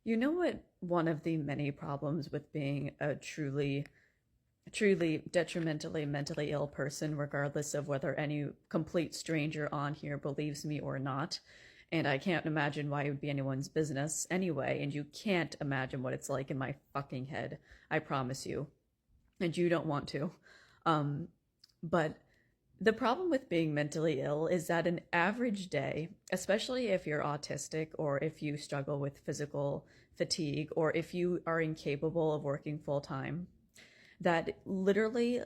You know what one of the many problems with being a truly detrimentally mentally ill person, regardless of whether any complete stranger on here believes me or not, and I can't imagine why it would be anyone's business anyway, and you can't imagine what it's like in my fucking head, I promise you, and you don't want to. Um, but the problem with being mentally ill is that an average day, especially if you're autistic or if you struggle with physical fatigue or if you are incapable of working full time, that literally,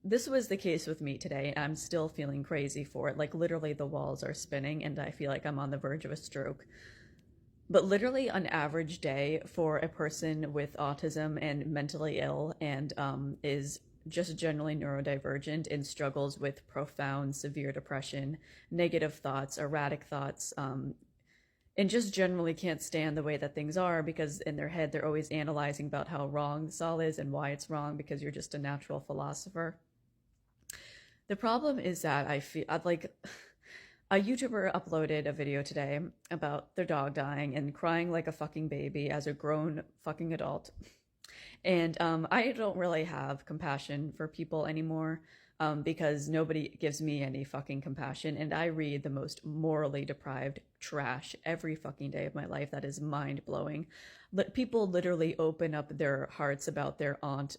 this was the case with me today, and I'm still feeling crazy for it. Like, literally, the walls are spinning, and I feel like I'm on the verge of a stroke. But literally, an average day for a person with autism and mentally ill and is just generally neurodivergent and struggles with profound, severe depression, negative thoughts, erratic thoughts, and just generally can't stand the way that things are because in their head they're always analyzing about how wrong this all is and why it's wrong because you're just a natural philosopher. The problem is that I feel like a YouTuber uploaded a video today about their dog dying and crying like a fucking baby as a grown fucking adult. And I don't really have compassion for people anymore because nobody gives me any fucking compassion. And I read the most morally deprived trash every fucking day of my life that is mind blowing. People literally open up their hearts about their aunt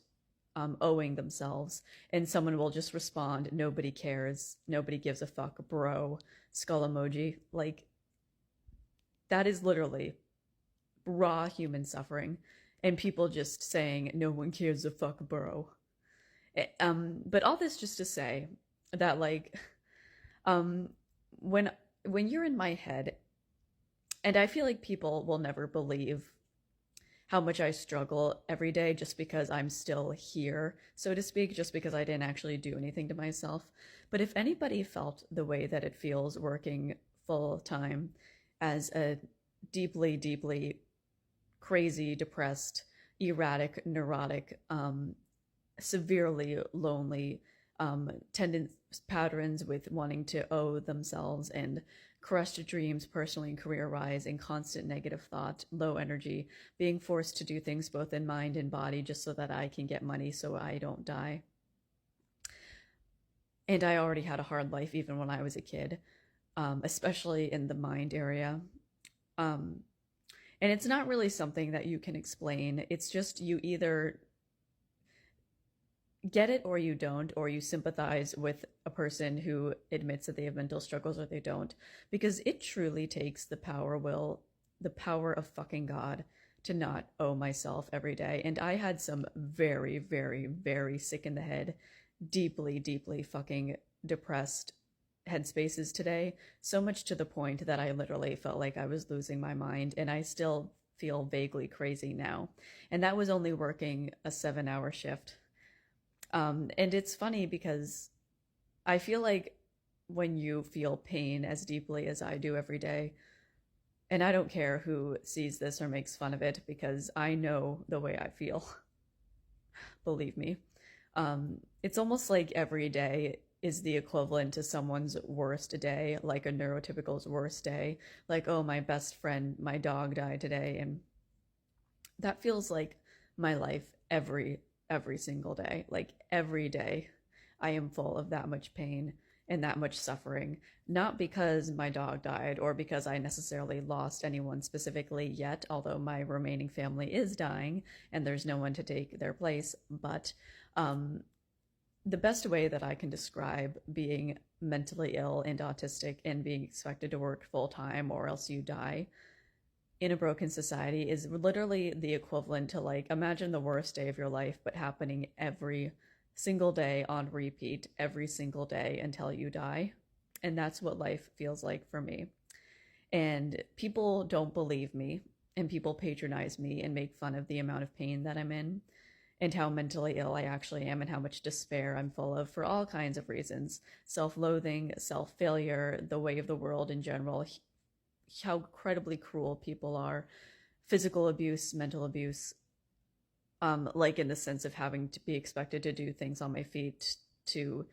owing themselves, and someone will just respond, "Nobody cares. Nobody gives a fuck, bro." Skull emoji. Like, that is literally raw human suffering, and people just saying, "No one cares a fuck, bro." But all this just to say that, like, um, when when you're in my head, and I feel like people will never believe how much I struggle every day just because I'm still here, so to speak, just because I didn't actually do anything to myself. But if anybody felt the way that it feels working full time as a deeply, deeply crazy, depressed, erratic, neurotic, severely lonely patterns with wanting to owe themselves and crushed dreams personally and career-wise and constant negative thought, low energy, being forced to do things both in mind and body just so that I can get money so I don't die. And I already had a hard life even when I was a kid, especially in the mind area. Um, and it's not really something that you can explain. It's just you either get it or you don't, or you sympathize with a person who admits that they have mental struggles or they don't, because it truly takes the power of fucking God to not owe myself every day. And I had some very, very, very sick in the head, deeply, deeply fucking depressed headspaces today, so much to the point that I literally felt like I was losing my mind, and I still feel vaguely crazy now. And that was only working a 7-hour shift. And it's funny because I feel like when you feel pain as deeply as I do every day, and I don't care who sees this or makes fun of it because I know the way I feel, believe me. It's almost like every day is the equivalent to someone's worst day, like a neurotypical's worst day. Like, oh, my best friend, my dog died today, and that feels like my life every single day. Like, every day I am full of that much pain and that much suffering, not because my dog died or because I necessarily lost anyone specifically yet, although my remaining family is dying and there's no one to take their place. But the best way that I can describe being mentally ill and autistic and being expected to work full time or else you die in a broken society is literally the equivalent to, like, imagine the worst day of your life but happening every single day on repeat every single day until you die. And that's what life feels like for me. And people don't believe me, and people patronize me and make fun of the amount of pain that I'm in and how mentally ill I actually am and how much despair I'm full of for all kinds of reasons: self-loathing, self-failure, the way of the world in general, how incredibly cruel people are, physical abuse, mental abuse, like in the sense of having to be expected to do things on my feet to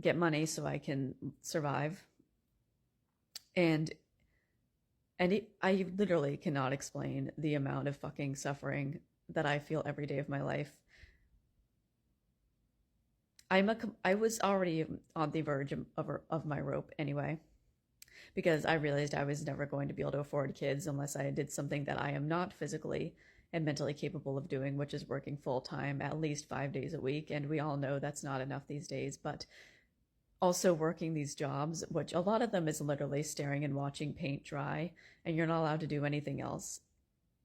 get money so I can survive. And And I literally cannot explain the amount of fucking suffering that I feel every day of my life. I was already on the verge of my rope anyway, because I realized I was never going to be able to afford kids unless I did something that I am not physically and mentally capable of doing, which is working full time at least 5 days a week. And we all know that's not enough these days, but also working these jobs, which a lot of them is literally staring and watching paint dry, and you're not allowed to do anything else.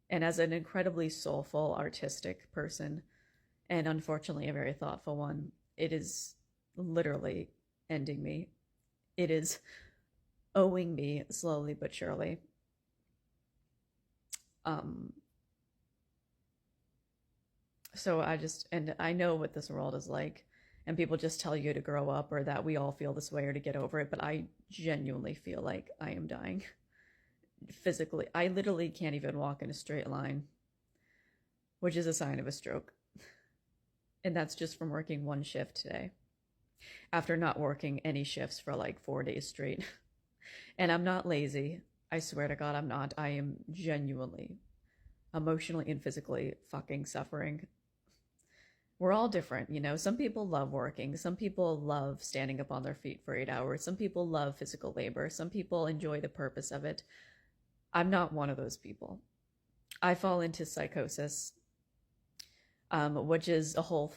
And as an incredibly soulful, artistic person, and unfortunately a very thoughtful one, it is literally ending me. It is owing me slowly but surely. So I know what this world is like, and people just tell you to grow up or that we all feel this way or to get over it, but I genuinely feel like I am dying physically. I literally can't even walk in a straight line, which is a sign of a stroke. And that's just from working one shift today, after not working any shifts for like 4 days straight. And I'm not lazy. I swear to God, I'm not. I am genuinely, emotionally and physically fucking suffering. We're all different, you know? Some people love working. Some people love standing up on their feet for 8 hours. Some people love physical labor. Some people enjoy the purpose of it. I'm not one of those people. I fall into psychosis, which is a whole...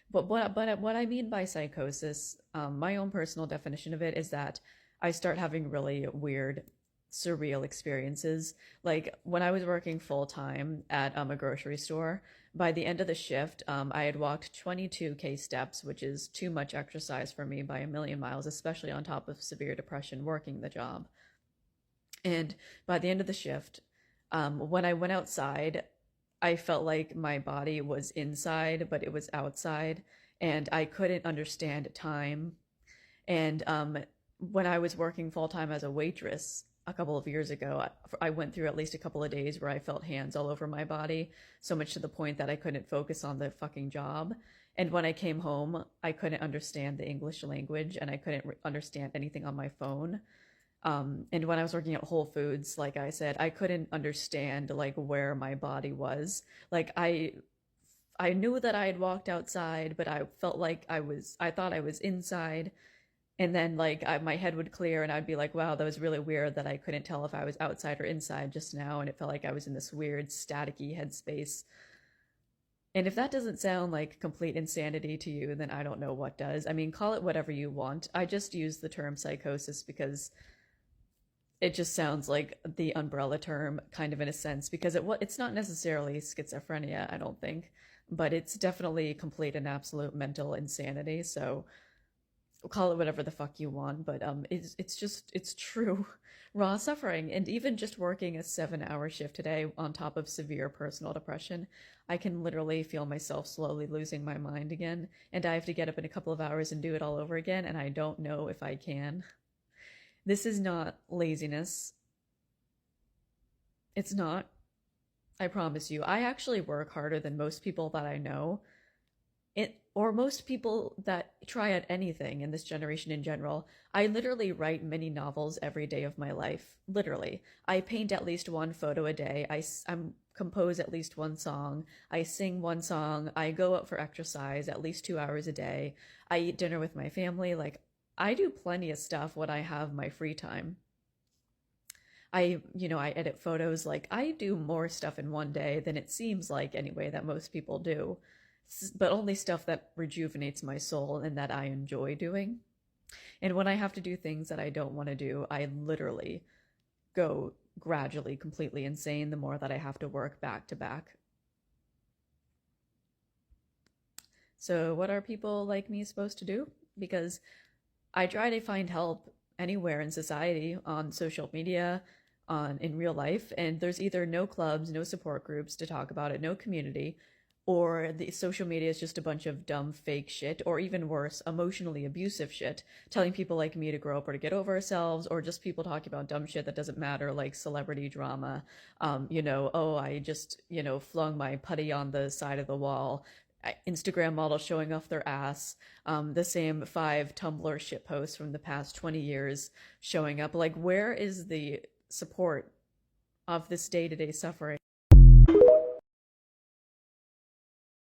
But what I mean by psychosis, my own personal definition of it is that I start having really weird, surreal experiences. Like when I was working full time at a grocery store, by the end of the shift, I had walked 22K steps, which is too much exercise for me by a million miles, especially on top of severe depression working the job. And by the end of the shift, when I went outside, I felt like my body was inside, but it was outside, and I couldn't understand time. And when I was working full time as a waitress a couple of years ago, I went through at least a couple of days where I felt hands all over my body, so much to the point that I couldn't focus on the fucking job. And when I came home, I couldn't understand the English language, and I couldn't understand anything on my phone. And when I was working at Whole Foods, like I said, I couldn't understand like where my body was. Like I knew that I had walked outside, but I felt like I thought I was inside. And then like my head would clear and I'd be like, wow, that was really weird that I couldn't tell if I was outside or inside just now. And it felt like I was in this weird staticky headspace. And if that doesn't sound like complete insanity to you, then I don't know what does. I mean, call it whatever you want. I just use the term psychosis because it just sounds like the umbrella term, kind of in a sense, because it's not necessarily schizophrenia, I don't think, but it's definitely complete and absolute mental insanity. So call it whatever the fuck you want, but it's true raw suffering. And even just working a 7-hour shift today on top of severe personal depression, I can literally feel myself slowly losing my mind again, and I have to get up in a couple of hours and do it all over again, and I don't know if I can. This is not laziness. It's not. I promise you. I actually work harder than most people that I know. Or most people that try at anything in this generation in general. I literally write mini novels every day of my life. Literally. I paint at least one photo a day. I compose at least one song. I sing one song. I go out for exercise at least 2 hours a day. I eat dinner with my family. Like, I do plenty of stuff when I have my free time. I edit photos. Like, I do more stuff in one day than it seems like anyway that most people do, but only stuff that rejuvenates my soul and that I enjoy doing. And when I have to do things that I don't want to do, I literally go gradually completely insane the more that I have to work back to back. So what are people like me supposed to do? Because I try to find help anywhere in society, on social media, in real life, and there's either no clubs, no support groups to talk about it, no community, or the social media is just a bunch of dumb fake shit, or even worse, emotionally abusive shit, telling people like me to grow up or to get over ourselves, or just people talking about dumb shit that doesn't matter, like celebrity drama. Oh, I just, flung my putty on the side of the wall. Instagram models showing off their ass, the same 5 Tumblr shit posts from the past 20 years showing up. Like, where is the support of this day-to-day suffering.